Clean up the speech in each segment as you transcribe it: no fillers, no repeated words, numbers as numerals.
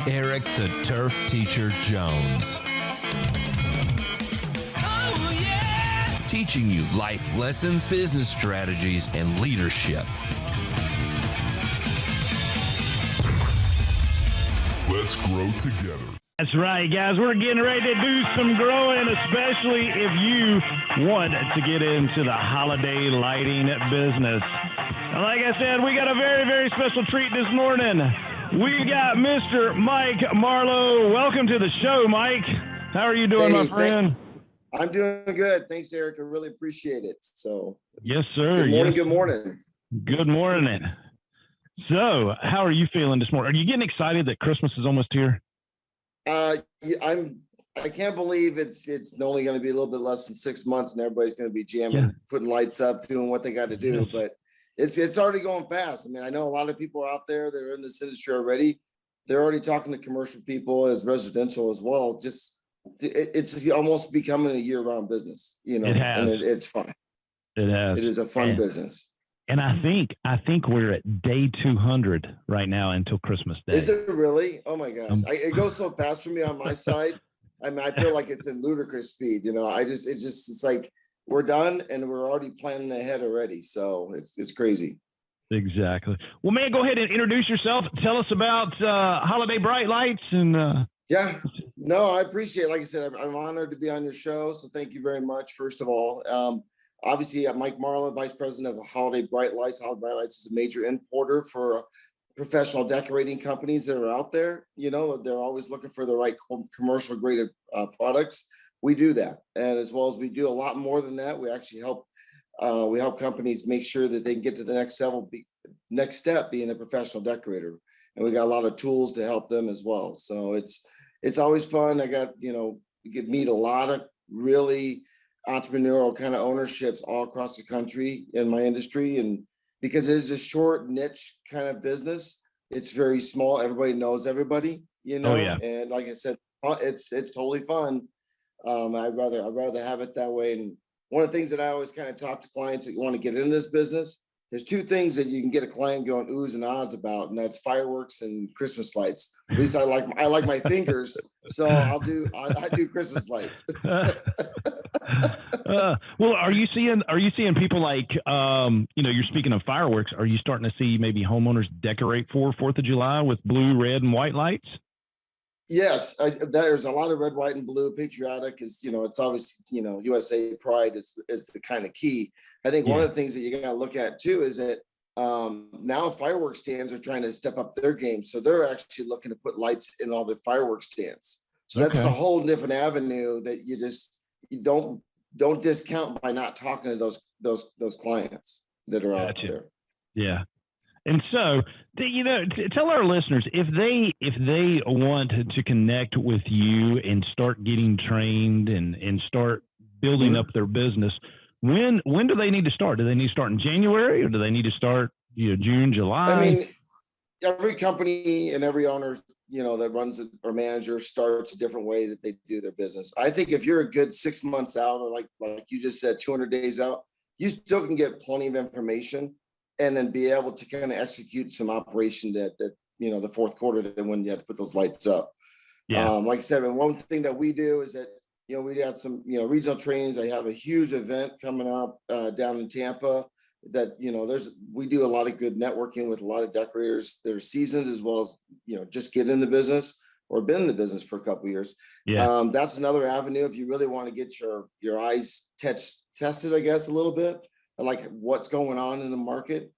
Eric the Turf Teacher Jones. Oh, yeah! Teaching you life lessons, business strategies, and leadership. Let's grow together. That's right, guys. We're getting ready to do some growing, especially if you want to get into the holiday lighting business. Like I said, we got a very, very special treat this morning. We've got Mr. Mike Marlow. Welcome to the show, Mike. How are you doing, my friend? I'm doing good. Thanks, Eric. I really appreciate it. So, yes, sir. Good morning. Yes. Good morning. Good morning. So, how are you feeling this morning? Are you getting excited that Christmas is almost here? I can't believe it's only going to be a little bit less than 6 months, and everybody's going to be jamming, putting lights up, doing what they got to do. But it's already going fast. I mean, I know a lot of people out there that are in this industry already. They're already talking to commercial people as residential as well. It's almost becoming a year-round business, you know. And it's fun. It has. It is a fun business. And I think we're at day 200 right now until Christmas Day. Is it really? Oh my gosh. It goes so fast for me on my side. I mean, I feel like it's in ludicrous speed, you know. It's like we're done and we're already planning ahead already. So it's crazy. Exactly. Well, man, go ahead and introduce yourself. Tell us about Holiday Bright Lights and Yeah, no, I appreciate it. Like I said, I'm honored to be on your show. So thank you very much, first of all. Obviously, Mike Marla, Vice President of Holiday Bright Lights. Holiday Bright Lights is a major importer for professional decorating companies that are out there. You know, they're always looking for the right commercial graded products. We do that. And as well as we do a lot more than that, we actually help companies make sure that they can get to the next step being a professional decorator. And we got a lot of tools to help them as well. So it's always fun. I got, you get meet a lot of really entrepreneurial kind of ownerships all across the country in my industry. And because it is a short niche kind of business, it's very small. Everybody knows everybody, you know. Oh, yeah. And like I said, it's totally fun. I'd rather have it that way. And one of the things that I always kind of talk to clients that want to get into this business, there's two things that you can get a client going oohs and ahs about, and that's fireworks and Christmas lights. At least I like my fingers, so I do Christmas lights. Well, are you seeing people like you're speaking of fireworks? Are you starting to see maybe homeowners decorate for 4th of July with blue, red, and white lights? Yes, there's a lot of red, white, and blue. Patriotic is, it's obviously, USA pride is the kind of key. I think one of the things that you got to look at too is that now fireworks stands are trying to step up their game. So they're actually looking to put lights in all their fireworks stands. So that's a whole different avenue that you don't discount by not talking to those clients that are out there. Yeah. And so, tell our listeners if they want to connect with you and start getting trained and start building up their business, when do they need to start? Do they need to start in January, or do they need to start June, July? I mean, every company and every owner that runs it or manager starts a different way that they do their business. I think if you're a good 6 months out, or like you just said, 200 days out, you still can get plenty of information and then be able to kind of execute some operation that the fourth quarter, then when you have to put those lights up. Yeah. Like I said, and one thing that we do is that, we got some, regional trainings. I have a huge event coming up down in Tampa that, we do a lot of good networking with a lot of decorators that are seasoned, as well as, just get in the business or been in the business for a couple of years. Yeah. That's another avenue. If you really want to get your eyes tested, I guess, a little bit, like what's going on in the market,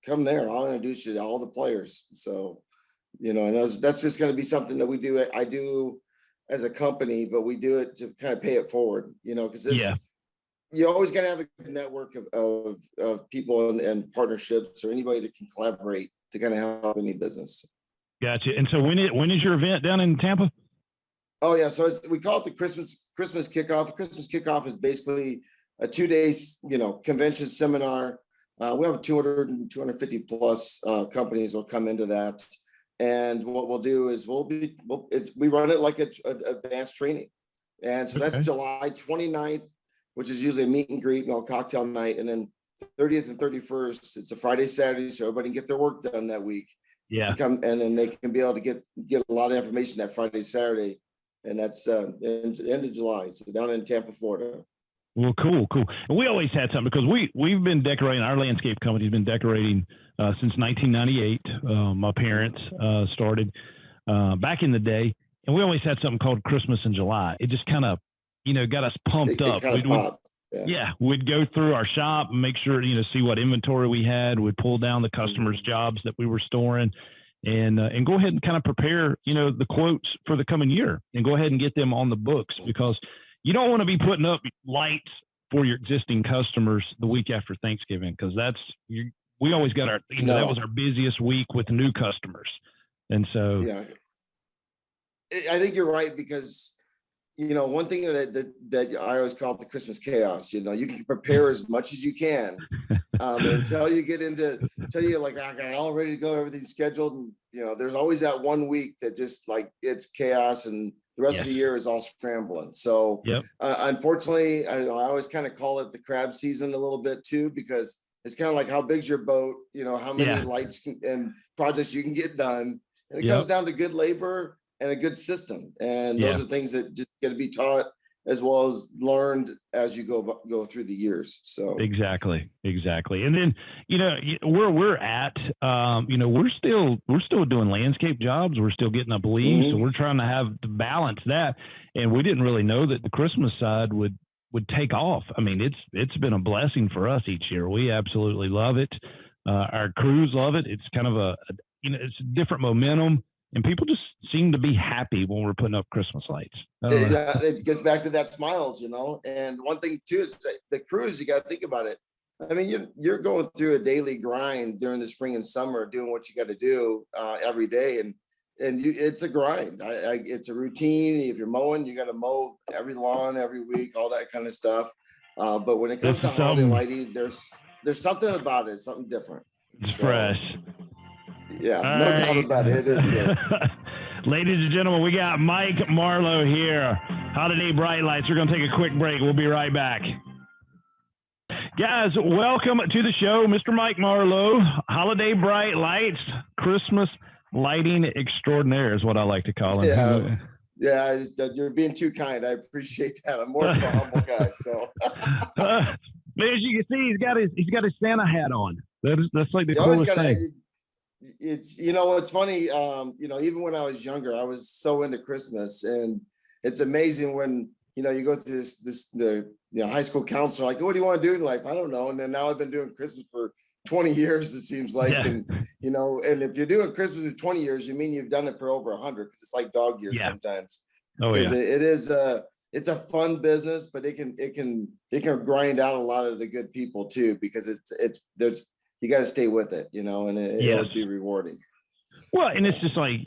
come there. I'll introduce you to all the players. So, and that's just going to be something that we do. I do as a company, but we do it to kind of pay it forward, because you always got to have a good network of people and partnerships or anybody that can collaborate to kind of help any business. Gotcha. And so when is your event down in Tampa? Oh yeah. So we call it the Christmas kickoff. Christmas kickoff is basically a 2 days, convention seminar. We have 250 plus companies will come into that. And what we'll do is we run it like a advanced training. And so that's July 29th, which is usually a meet and greet and a cocktail night. And then 30th and 31st, it's a Friday, Saturday, so everybody can get their work done that week. Yeah. to come, and then they can be able to get a lot of information that Friday, Saturday, and that's end of July. So down in Tampa, Florida. Well, cool. And we always had something because we've been decorating. Our landscape company's been decorating since 1998. My parents started back in the day, and we always had something called Christmas in July. It just kind of, got us pumped up. We'd go through our shop and make sure, see what inventory we had. We'd pull down the customers' jobs that we were storing, and go ahead and kind of prepare, the quotes for the coming year, and go ahead and get them on the books, because you don't want to be putting up lights for your existing customers the week after Thanksgiving, because we always got our, that was our busiest week with new customers. And so, yeah, I think you're right, because, one thing that I always call it the Christmas chaos, you can prepare as much as you can until you get until you're like, I got it all ready to go, everything's scheduled. And, there's always that one week that just like it's chaos, and the rest of the year is all scrambling. So unfortunately, I always kind of call it the crab season a little bit too, because it's kind of like, how big's your boat, how many lights and projects you can get done. And it comes down to good labor and a good system. And those are things that just get to be taught as well as learned as you go through the years. So exactly. And then, where we're at, we're still doing landscape jobs. We're still getting up leaves. So we're trying to have to balance that. And we didn't really know that the Christmas side would take off. I mean, it's been a blessing for us each year. We absolutely love it. Our crews love it. It's kind of it's different momentum, and people just seem to be happy when we're putting up Christmas lights. It gets back to that smiles, and one thing too is the crews, you got to think about it. I mean, you're going through a daily grind during the spring and summer, doing what you got to do every day. And it's a grind. It's a routine. If you're mowing, you got to mow every lawn every week, all that kind of stuff. But when it comes to holiday lighting, there's something about it, something different. It's fresh. Yeah, no doubt about it. It is good. Ladies and gentlemen, we got Mike Marlow here. Holiday Bright Lights. We're going to take a quick break. We'll be right back. Guys, welcome to the show, Mr. Mike Marlow. Holiday Bright Lights, Christmas lighting extraordinaire is what I like to call him. Yeah, you're being too kind. I appreciate that. I'm more of a humble guy. So, as you can see, he's got his Santa hat on. That's like the coolest thing. It's it's funny. Even when I was younger, I was so into Christmas, and it's amazing when you go through the high school counselor, like, what do you want to do in life? I don't know. And then now I've been doing Christmas for 20 years, it seems like. Yeah. And and if you're doing Christmas for 20 years, you mean you've done it for over 100, because it's like dog years sometimes. It is it's a fun business, but it can grind out a lot of the good people too, because you got to stay with it, and it would be rewarding. Well, and it's just like,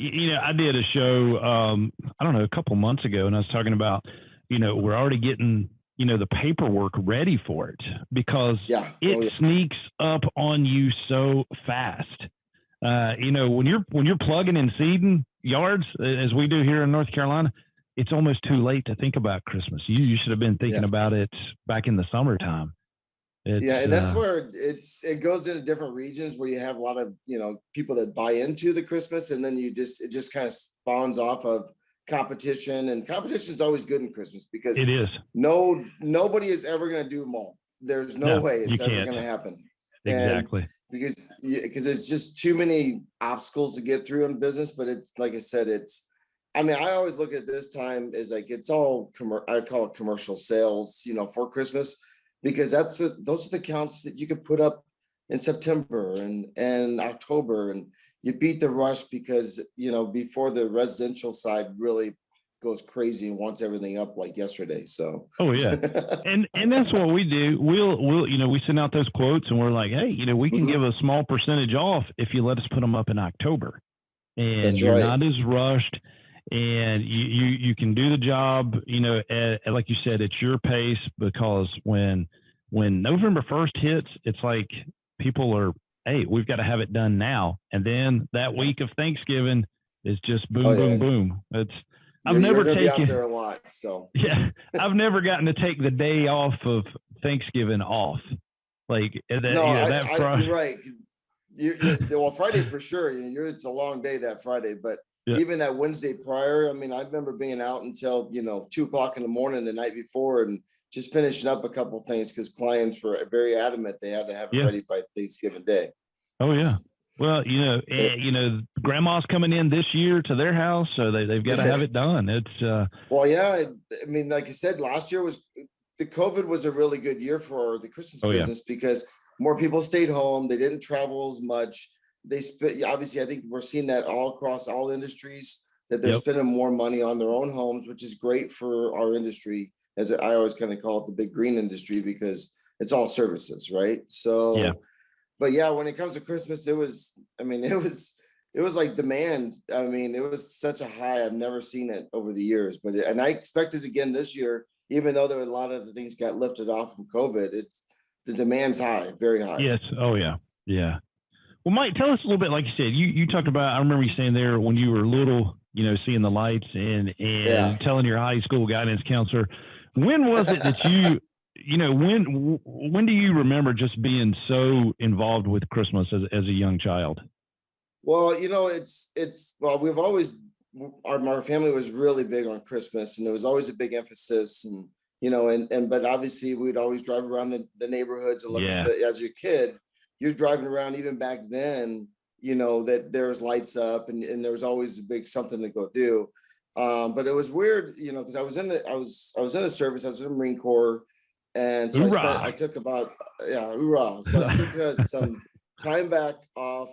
I did a show, I don't know, a couple months ago, and I was talking about, we're already getting, the paperwork ready for it, because it sneaks up on you so fast. When you're plugging and seeding yards, as we do here in North Carolina, it's almost too late to think about Christmas. You should have been thinking about it back in the summertime. And that's where it goes into different regions where you have a lot of people that buy into the Christmas, and then it just kind of spawns off of competition, and competition is always good in Christmas, because it is. Nobody is ever going to do them all. There's no way it's ever going to happen. Exactly. And because it's just too many obstacles to get through in business. But it's like I said, I always look at this time as like, it's all I call it commercial sales, for Christmas. Because those are the counts that you could put up in September and October, and you beat the rush, because before the residential side really goes crazy and wants everything up like yesterday. So and that's what we do. We'll we send out those quotes, and we're like, hey, we can give a small percentage off if you let us put them up in October, and you're not as rushed. And you can do the job, like you said, it's your pace, because when November 1st hits, it's like people are, hey, we've got to have it done now. And then that week of Thanksgiving is just boom, boom. I've never taken out there a lot, so I've never gotten to take the day off of Thanksgiving off. Like you're right. well, Friday for sure. It's a long day that Friday, but Yeah. even that Wednesday prior, I mean, I remember being out until 2:00 in the morning the night before, and just finishing up a couple things because clients were very adamant they had to have it ready by Thanksgiving Day. Oh yeah. Well, grandma's coming in this year to their house, so they've got to have it done. It's well, yeah. I mean, like I said, last year the COVID was a really good year for the Christmas business because more people stayed home. They didn't travel as much. Obviously, I think we're seeing that all across all industries, that they're spending more money on their own homes, which is great for our industry. As I always kind of call it, the big green industry, because it's all services, right? So, but yeah, when it comes to Christmas, it was like demand. I mean, it was such a high. I've never seen it over the years, and I expect it again this year, even though there were a lot of the things got lifted off from COVID. The demand's high, very high. Yes. Oh yeah. Yeah. Well, Mike, tell us a little bit, like you said, you talked about, I remember you saying there when you were little, seeing the lights and telling your high school guidance counselor, when was it that when do you remember just being so involved with Christmas as a young child? Well, we've always, our family was really big on Christmas, and there was always a big emphasis, and but obviously we'd always drive around the neighborhoods and look at as your kid, you're driving around even back then, that there's lights up and there was always a big something to go do. But it was weird, because I was in a service, I was in the Marine Corps, and so I took about, hoorah. So I took some time back off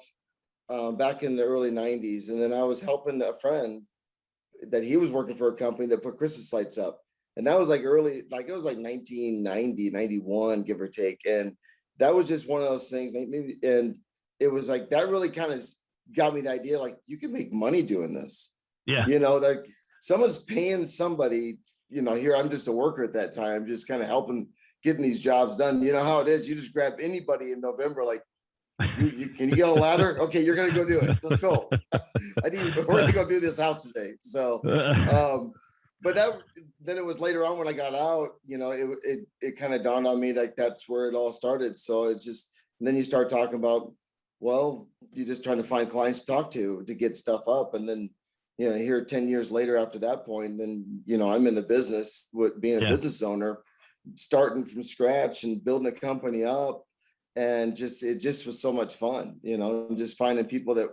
back in the early 90s. And then I was helping a friend that he was working for a company that put Christmas lights up. And that was it was like 1990, 91, give or take. And that was just one of those things, maybe, and it was like, that really kind of got me the idea, like, you can make money doing this. Yeah. Like someone's paying somebody, here, I'm just a worker at that time, just kind of helping getting these jobs done. You know how it is. You just grab anybody in November, like, can you get on a ladder? Okay, you're going to go do it. Let's go. We're going to go do this house today. So, but then it was later on when I got out, it kind of dawned on me like that's where it all started. So it's just, and then you start talking about, well, you're just trying to find clients to talk to get stuff up. And then, here 10 years later after that point, then, I'm in the business with being a business owner, starting from scratch and building a company up. And it just was so much fun, just finding people that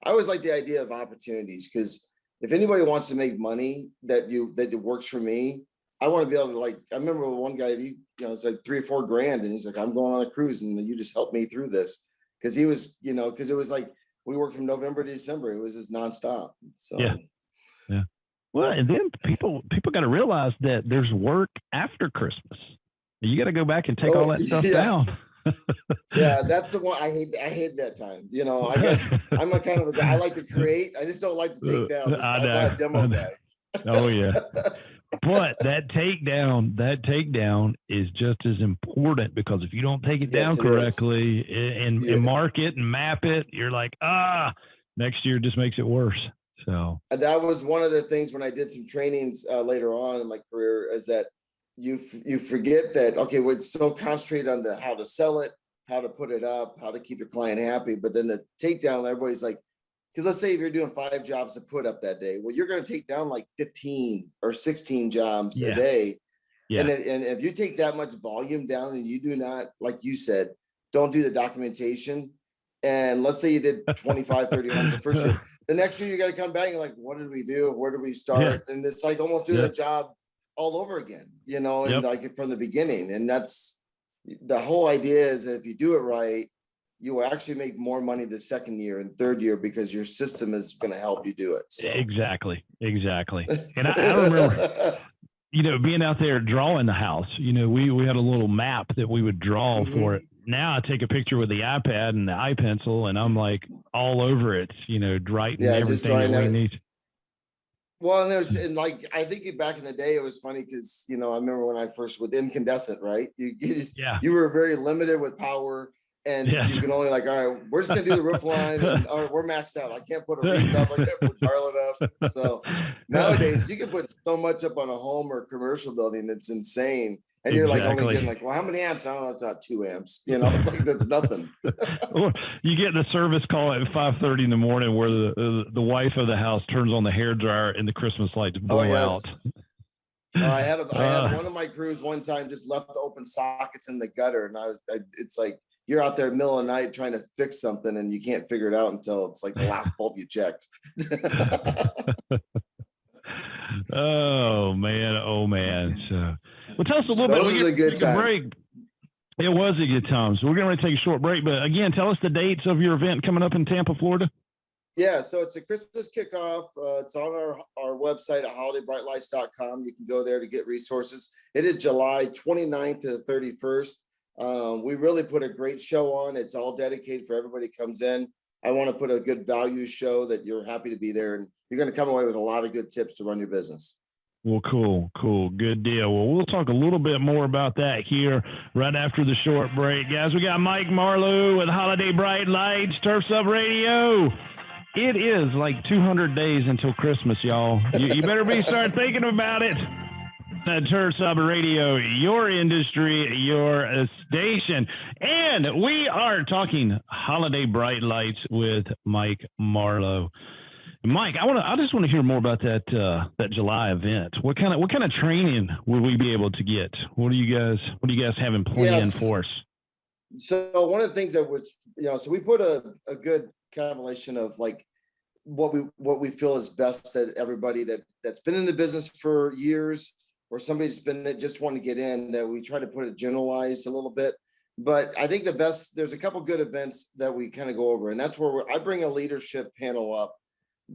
I always like the idea of opportunities, because if anybody wants to make money that it works for me, I want to be able to, like, I remember one guy, it's like $3 or $4 grand. And he's like, I'm going on a cruise and you just helped me through this. Cause he was, cause it was like, we worked from November to December. It was just nonstop. So, yeah. Well, and then people got to realize that there's work after Christmas. You got to go back and take all that stuff down. Yeah, that's the one I hate that time. I guess I'm a kind of a guy. I like to create. I just don't like to take down. I'm not a demo guy. Oh yeah. But that takedown is just as important, because if you don't take it down correctly and mark it and map it, you're like, next year just makes it worse. So that was one of the things when I did some trainings later on in my career, is that you forget that, okay, we're so concentrated on how to sell it, how to put it up, how to keep your client happy. But then the takedown, everybody's like, because let's say if you're doing 5 jobs to put up that day, well, you're going to take down like 15 or 16 jobs a day. Yeah. And if you take that much volume down and you do not, like you said, don't do the documentation. And let's say you did 25, 30 homes the first year. The next year you got to come back and you're like, what did we do? Where did we start? Yeah. And it's like almost doing a job all over again, and like from the beginning. And that's the whole idea, is that if you do it right, you will actually make more money the second year and third year, because your system is going to help you do it. So. Exactly. And I remember, being out there drawing the house, we had a little map that we would draw for it. Now I take a picture with the iPad and the iPencil, and I'm like all over it, writing everything that we need. Well, and I think back in the day, it was funny because, I remember when I first with incandescent, right? You were very limited with power, and you can only all right, we're just gonna do the roof line, and we're maxed out. I can't put a wreath up, I can't put garland up. So nowadays you can put so much up on a home or commercial building, it's insane. And you're like only Exactly. getting like, well, how many amps? Oh, that's not 2 amps. You know, it's like, that's nothing. Or you get the service call at 5:30 in the morning where the wife of the house turns on the hairdryer and the Christmas lights blow out. I had one of my crews one time just left the open sockets in the gutter, and it's like you're out there in the middle of the night trying to fix something and you can't figure it out until it's like the last bulb you checked. Oh man. So, well, tell us a little Those bit. are the good times. Break. It was a good time. So we're going to take a short break, but again, tell us the dates of your event coming up in Tampa, Florida. Yeah, so it's a Christmas kickoff. It's on our website at holidaybrightlights.com. You can go there to get resources. It is July 29th to the 31st. We really put a great show on. It's all dedicated for everybody who comes in. I want to put a good value show that you're happy to be there, and you're going to come away with a lot of good tips to run your business. Well, cool. Good deal. Well, we'll talk a little bit more about that here right after the short break. Guys, we got Mike Marlow with Holiday Bright Lights, Turfs Up Radio. It is like 200 days until Christmas, y'all. You better start thinking about it. Turfs Up Radio, your industry, your station. And we are talking Holiday Bright Lights with Mike Marlow. Mike, I just want to hear more about that July event. What kind of training will we be able to get? What do you guys having planned for us? So one of the things that was, so we put a good compilation of like what we feel is best that everybody that's been in the business for years, or somebody's been just wanting to get in, that we try to put it generalized a little bit. But I think there's a couple good events that we kind of go over, and that's where I bring a leadership panel up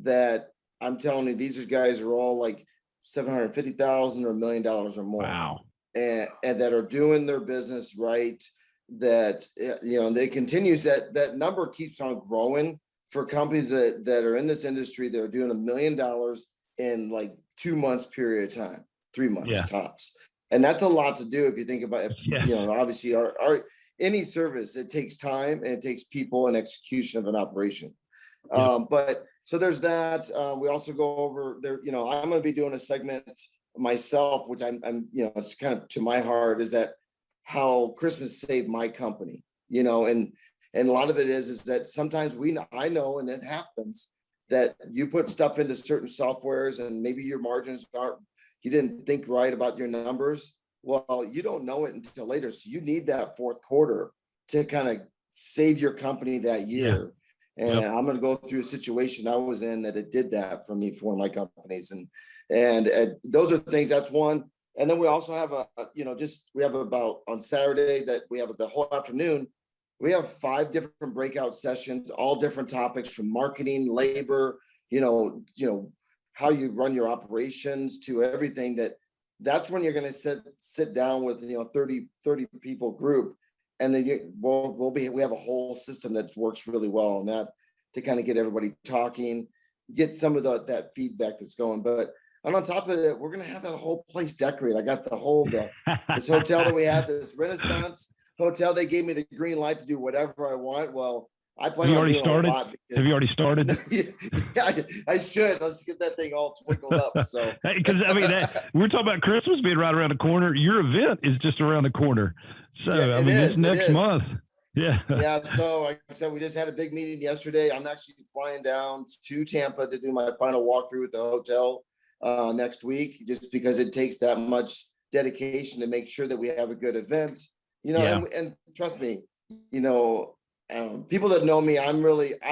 that I'm telling you, these guys are all like $750,000 or $1 million or more. Wow. And that are doing their business right. That, they continues that number keeps on growing for companies that are in this industry that are doing $1 million in like 2 months period of time, 3 months tops. And that's a lot to do if you think about it. Obviously our any service, it takes time and it takes people and execution of an operation. But so there's that. We also go over there, I'm going to be doing a segment myself, which I'm it's kind of to my heart, is that how Christmas saved my company, and a lot of it is that sometimes I know, and it happens, that you put stuff into certain softwares and maybe your margins you didn't think right about your numbers. Well, you don't know it until later. So you need that fourth quarter to kind of save your company that year. Yeah. And I'm going to go through a situation I was in that it did that for me for one of my companies. And those are things, that's one. And then we also have we have about on Saturday that we have the whole afternoon, we have 5 different breakout sessions, all different topics from marketing, labor, how you run your operations to everything. That's when you're going to sit down with, 30 people group. And then we have a whole system that works really well on that to kind of get everybody talking, get some of that feedback that's going. And on top of it, we're going to have that whole place decorated. I got this hotel that we have, this Renaissance hotel. They gave me the green light to do whatever I want. Well, I plan on doing a lot. Have you already started? Yeah, I should. Let's get that thing all twinkled up. So, because we're talking about Christmas being right around the corner. Your event is just around the corner. So it's next month. Yeah. Yeah. So like I said, we just had a big meeting yesterday. I'm actually flying down to Tampa to do my final walkthrough at the hotel next week, just because it takes that much dedication to make sure that we have a good event. And trust me, people that know me, I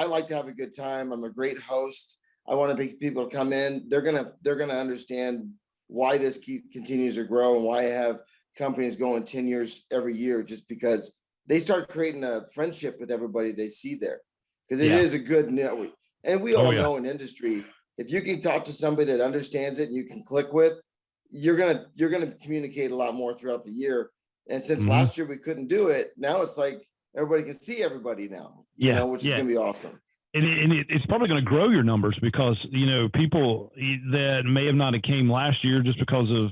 like to have a good time. I'm a great host. I want people to come in. They're gonna understand why this continues to grow and why I have companies going 10 years every year, just because they start creating a friendship with everybody they see there, because it is a good network. And we all know in industry, if you can talk to somebody that understands it and you can click with, you're gonna communicate a lot more throughout the year. And since last year we couldn't do it, now it's like everybody can see everybody now, which is gonna be awesome. And it's probably going to grow your numbers because, people that may have not came last year just because of,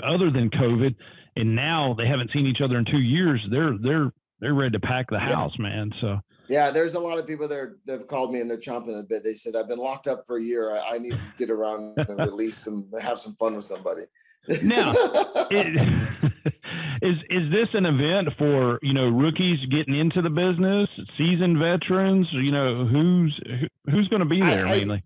other than COVID, and now they haven't seen each other in 2 years, they're ready to pack the house, man. So there's a lot of people that have called me and they're chomping a bit. They said, I've been locked up for a year. I need to get around and release some, have some fun with somebody. Now, Is this an event for, rookies getting into the business, seasoned veterans? Who's going to be there mainly?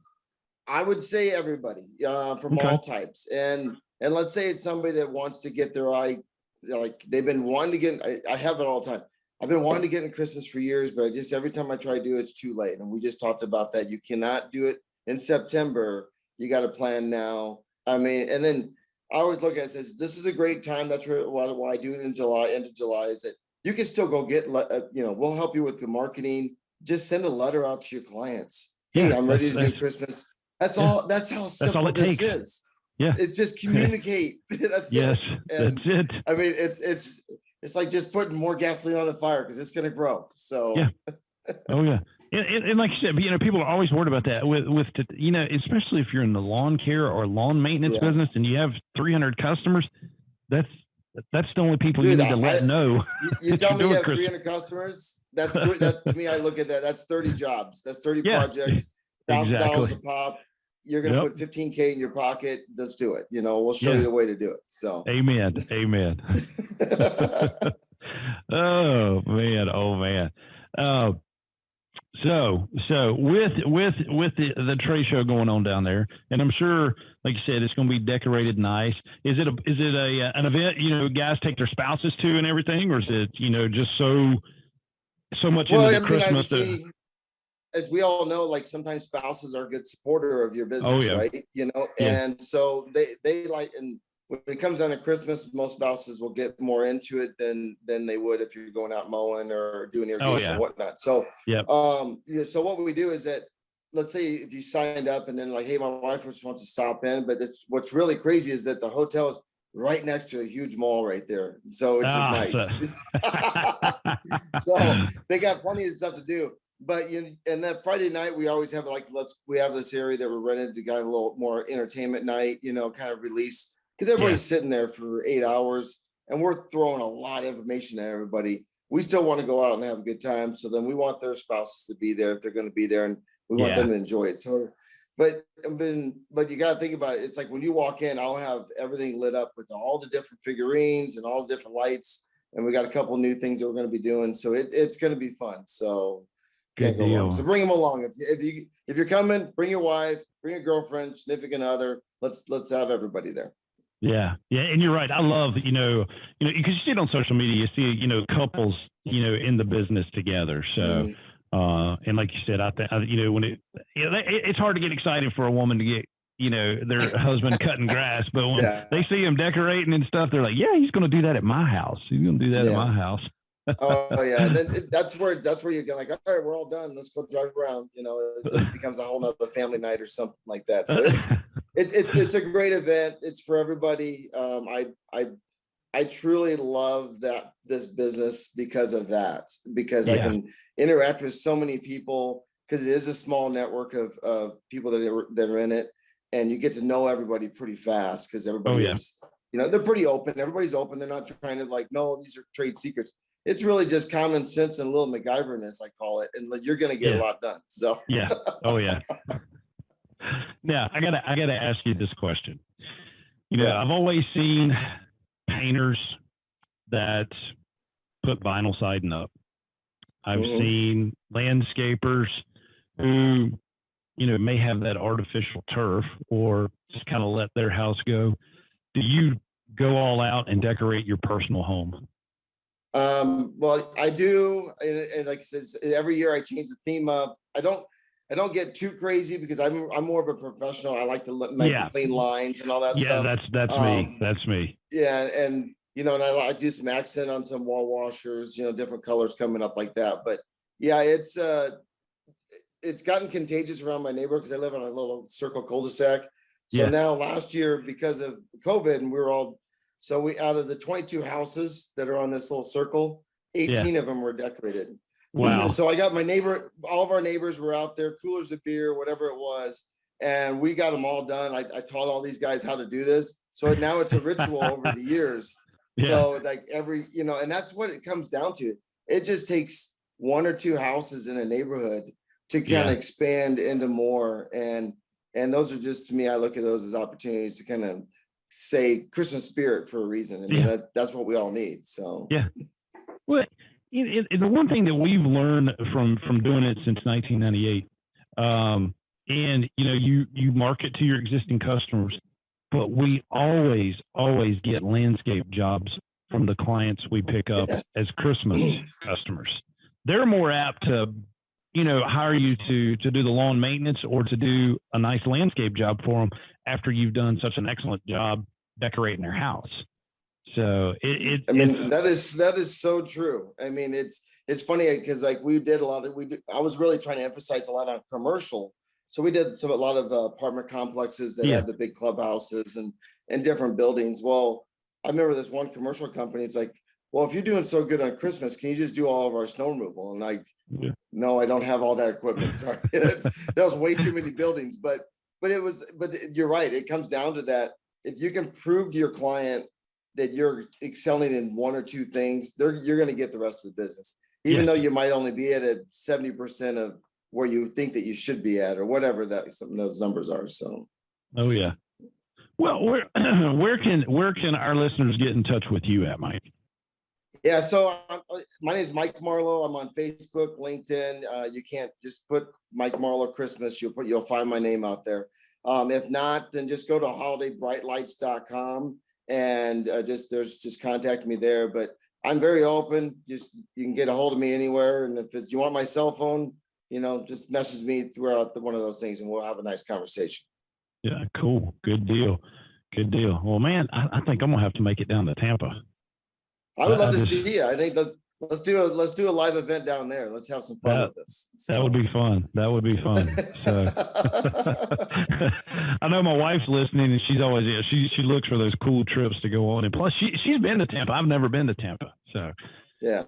I would say everybody from all types. And let's say it's somebody that wants to get their eye, like they've been wanting to get, I have it all the time. I've been wanting to get in Christmas for years, but every time I try to do it, it's too late. And we just talked about that. You cannot do it in September. You got to plan now. I mean, and then I always look at it says, this is a great time. That's why I do it in July, end of July, is that you can still go get, we'll help you with the marketing. Just send a letter out to your clients. Hey, I'm ready to do Christmas. That's all. That's how simple this is. Yeah. It's just communicate. That's it. And, that's it. I mean, it's like just putting more gasoline on the fire because it's going to grow. So yeah. Oh yeah. And like you said, people are always worried about that with especially if you're in the lawn care or lawn maintenance business and you have 300 customers. That's the only people you need to let know. You tell me you have 300 customers. That to me, I look at that. That's 30 jobs. That's 30 projects. $1,000 a pop. You're going to put 15K in your pocket. Let's do it. We'll show you the way to do it. So amen. Oh man. So with the trade show going on down there, and I'm sure, like you said, it's going to be decorated nice. Is it an event, guys take their spouses to and everything, or is it, just so much into the Christmas? As we all know, like sometimes spouses are a good supporter of your business, right? And so they like, and when it comes down to Christmas, most spouses will get more into it than they would if you're going out mowing or doing irrigation and whatnot. So, so what we do is that, let's say if you signed up and then like, hey, my wife just wants to stop in, but what's really crazy is that the hotel is right next to a huge mall right there. So it's just nice. So they got plenty of stuff to do. But and that Friday night, we always have we have this area that we're rented to get a little more entertainment night, kind of release, because everybody's sitting there for 8 hours and we're throwing a lot of information at everybody. We still want to go out and have a good time. So then we want their spouses to be there if they're going to be there, and we want them to enjoy it. So, but you got to think about it. It's like when you walk in, I'll have everything lit up with all the different figurines and all the different lights. And we got a couple new things that we're going to be doing. So it's going to be fun. So can't go wrong. So bring them along. If you're coming, bring your wife, bring your girlfriend, significant other. Let's have everybody there. Yeah. And you're right. I love, because you see it on social media, you see, couples, in the business together. So, and like you said, when it's hard to get excited for a woman to get, their husband cutting grass, but when they see him decorating and stuff, they're like, yeah, he's going to do that at my house. He's going to do that at my house. Oh yeah, and then that's where you're like, all right, we're all done. Let's go drive around. It becomes a whole nother family night or something like that. So it's a great event. It's for everybody. I truly love this business because of that. Because I can interact with so many people, because it is a small network of people that are in it, and you get to know everybody pretty fast because everybody is, they're pretty open. Everybody's open. They're not trying to like, no, these are trade secrets. It's really just common sense and a little MacGyverness, I call it, and you're going to get a lot done. So yeah. Oh yeah. Now I gotta ask you this question. I've always seen painters that put vinyl siding up. I've seen landscapers who, may have that artificial turf or just kind of let their house go. Do you go all out and decorate your personal home? Well, I do, and like I said, every year I change the theme up. I don't get too crazy because I'm more of a professional. I like to make the clean lines and all that stuff. Yeah, that's me. That's me. Yeah, and and I do some accent on some wall washers, different colors coming up like that. But yeah, it's gotten contagious around my neighborhood because I live on a little circle cul-de-sac. So now last year, because of COVID, and we were all we out of the 22 houses that are on this little circle, 18 of them were decorated. Wow. So I got all of our neighbors were out there, coolers of beer, whatever it was. And we got them all done. I taught all these guys how to do this. So now it's a ritual over the years. So like and that's what it comes down to. It just takes one or two houses in a neighborhood to kind of expand into more. And those are just, to me, I look at those as opportunities to kind of say Christmas spirit for a reason. I mean, that's what we all need. So yeah. Well, the one thing that we've learned from doing it since 1998, and you market to your existing customers, but we always get landscape jobs from the clients we pick up as Christmas customers. They're more apt to, hire you to do the lawn maintenance or to do a nice landscape job for them after you've done such an excellent job decorating their house. So that is so true. I mean, it's funny because like we did a lot of, I was really trying to emphasize a lot on commercial. So we did a lot of apartment complexes that had the big clubhouses and different buildings. Well, I remember this one commercial company is like, well, if you're doing so good on Christmas, can you just do all of our snow removal? And like, no, I don't have all that equipment. Sorry. That was way too many buildings, but you're right. It comes down to that. If you can prove to your client that you're excelling in one or two things, you're going to get the rest of the business, even though you might only be at 70% of where you think that you should be at, or whatever some of those numbers are. So, oh yeah. Well, where can our listeners get in touch with you at, Mike? Yeah, so my name is Mike Marlow. I'm on Facebook, LinkedIn. You can't just put Mike Marlow Christmas. You'll find my name out there. If not, then just go to holidaybrightlights.com and just contact me there. But I'm very open. You can get a hold of me anywhere. And if you want my cell phone, just message me throughout one of those things, and we'll have a nice conversation. Yeah, cool. Good deal. Well, man, I think I'm gonna have to make it down to Tampa. I would love to see you. I think let's do a live event down there. Let's have some fun with this. So. That would be fun. So I know my wife's listening, and she's always she looks for those cool trips to go on. And plus, she's been to Tampa. I've never been to Tampa, so yeah,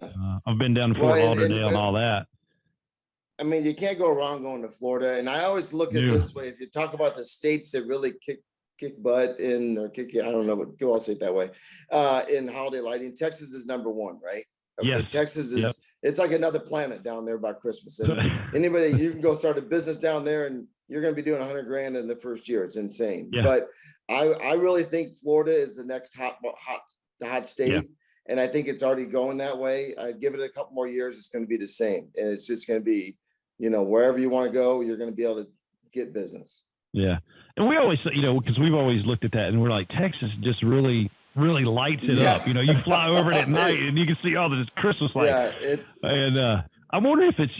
I've been down to Fort Lauderdale and all that. I mean, you can't go wrong going to Florida. And I always look at it this way. If you talk about the states that really kick butt in, or I don't know, but I'll say it that way, in holiday lighting, Texas is number one, right? Okay, yes. Texas is, it's like another planet down there by Christmas. And anybody, you can go start a business down there and you're going to be doing $100,000 in the first year. It's insane. Yeah. But I really think Florida is the next hot state. Yeah. And I think it's already going that way. I give it a couple more years, it's going to be the same. And it's just going to be, wherever you want to go, you're going to be able to get business. Yeah. And we always, because we've always looked at that and we're like, Texas just really lights it up. You fly over it at night and you can see all this Christmas lights. Yeah, I wonder if it's,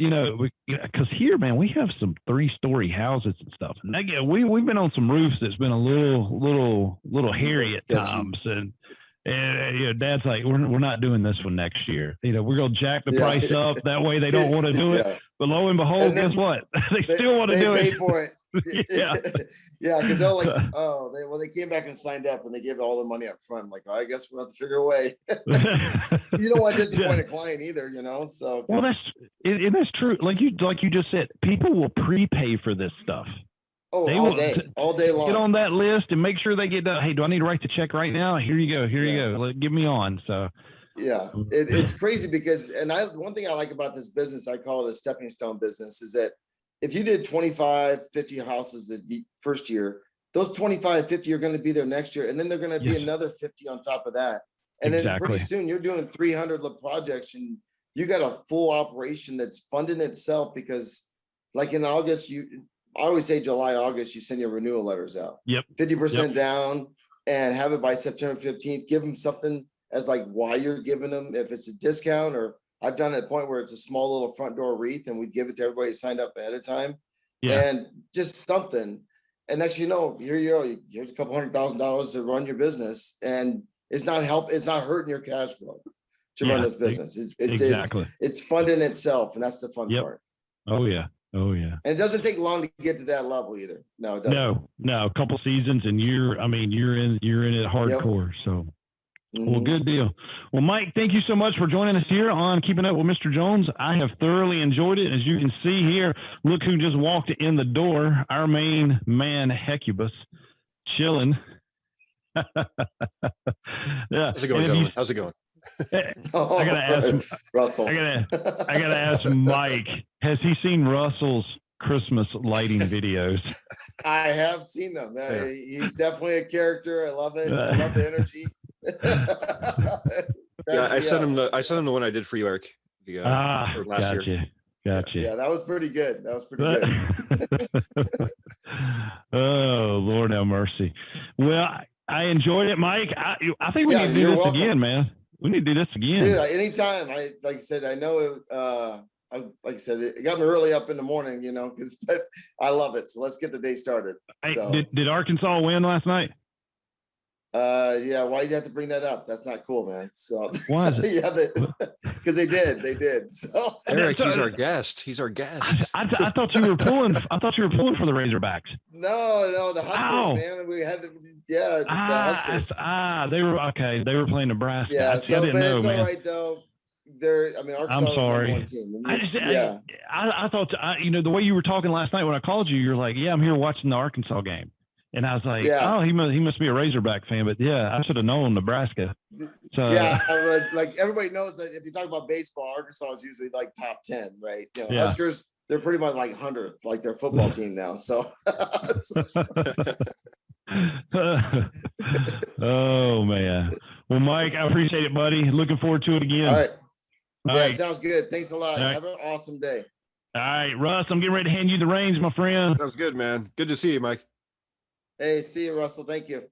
because here, man, we have some 3-story houses and stuff. And we've been on some roofs that's been a little hairy at times. And Dad's like, we're not doing this one next year. We're going to jack the price up. That way they don't want to do it. But lo and behold, guess what? They still want to do it. They pay for it. Yeah. Because they're like, they came back and signed up and they gave all the money up front. I'm like, I guess we'll have to figure a way. You don't want to disappoint a client either, so. Well, that's true. Like you just said, people will prepay for this stuff. Oh, all day long. Get on that list and make sure they get done. Hey, do I need to write the check right now? Here you go. You go. Give me on. So, yeah, it's crazy because, one thing I like about this business, I call it a stepping stone business, is that if you did 25, 50 houses the first year, those 25, 50 are going to be there next year. And then they're going to be another 50 on top of that. And then pretty soon you're doing 300 projects and you got a full operation that's funding itself, because like in August, I always say July, August, you send your renewal letters out. 50% down, and have it by September 15th. Give them something as like why you're giving them, if it's a discount, or I've done it at a point where it's a small little front door wreath and we'd give it to everybody who signed up ahead of time. And just something. And next, here you go, here's a couple $100,000 to run your business. And it's not hurting your cash flow to run this business. It's funding itself. And that's the fun part. Oh yeah. And it doesn't take long to get to that level either. No, it doesn't. No, a couple seasons and you're in it hardcore. So, well, good deal. Well, Mike, thank you so much for joining us here on Keeping Up with Mr. Jones. I have thoroughly enjoyed it. As you can see here, look who just walked in the door. Our main man, Hecubus, chilling. How's it going, gentlemen? How's it going? I gotta ask Russell. I gotta ask Mike. Has he seen Russell's Christmas lighting videos? I have seen them. He's definitely a character. I love it. I love the energy. Yeah, I sent him the one I did for you, Eric. Last year. Gotcha. Yeah, that was pretty good. Oh, Lord have mercy. Well, I enjoyed it, Mike. I think we need to do this again, man. We need to do this again. Dude, anytime. Like I said, I know like I said, it got me early up in the morning, but I love it. So let's get the day started. Hey, did Arkansas win last night? Yeah, why you have to bring that up? That's not cool, man. So why is it? Yeah, because they did. So Eric, he's our guest. I thought you were pulling. I thought you were pulling for the Razorbacks. No, the Huskers, man. We had to. Yeah, the Huskers. They were okay. They were playing Nebraska. Yeah, I didn't know, it's man. all right though. Arkansas I'm sorry. One team. I thought the way you were talking last night when I called you, you're like, yeah, I'm here watching the Arkansas game. And I was like, oh, he must be a Razorback fan. But yeah, I should have known Nebraska. So yeah, like everybody knows that if you talk about baseball, Arkansas is usually like top 10, right? Huskers, they're pretty much like 100, like their football team now. So oh man. Well, Mike, I appreciate it, buddy. Looking forward to it again. All right. All right. Sounds good. Thanks a lot. Right. Have an awesome day. All right, Russ, I'm getting ready to hand you the reins, my friend. That was good, man. Good to see you, Mike. Hey, see you, Russell. Thank you.